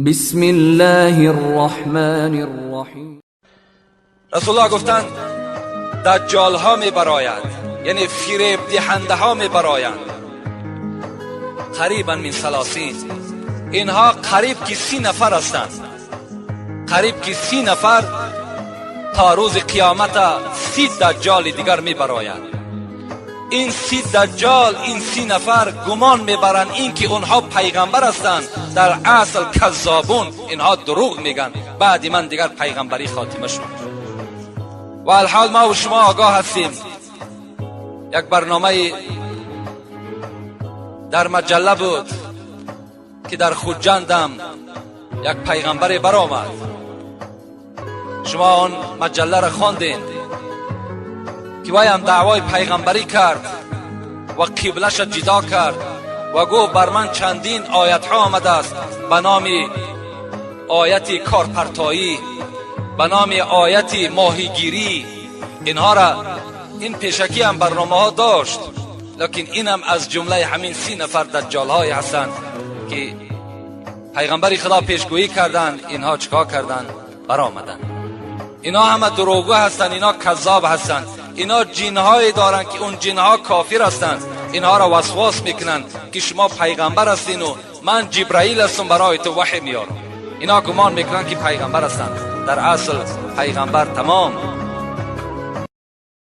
بسم الله الرحمن الرحیم. رسول الله گفتند دجال ها می براید، یعنی فریب دهنده ها می برایند. قریبا من 30، اینها قریب که 30 نفر هستند. قریب که 30 نفر تا روز قیامت 30 دجال دیگر می براید. این 30 دجال، این 30 نفر گمان میبرند این که اونها پیغمبر هستند، در اصل کذابون، اینها دروغ میگن. بعد من دیگر پیغمبری خاتمه شد. و الحال ما و شما آگاه هستیم، یک برنامه در مجله بود که در خودجندم یک پیغمبر برآمد. شما اون مجله را خواندین که وی هم دعوای پیغمبری کرد و قبلش جدا کرد و گو بر من چندین آیت ها آمده است به نام آیت کارپرتایی، به نام آیت ماهیگیری. اینها را این پیشکی هم برنامه ها داشت، لیکن این هم از جمله همین 30 نفر دجال های هستند که پیغمبری خدا پیشگویی کردند. اینها چکار کردند؟ برآمدند. اینا همه دروغگو هستند، اینا کذاب هستند. اینا جنهایی دارند که اون جنها کافر هستند. اینها را وسواس میکنند که شما پیغمبر هستین و من جبرائیل هستم برای تو وحی میارم. اینا گمان میکنند که پیغمبر هستند، در اصل پیغمبر تمام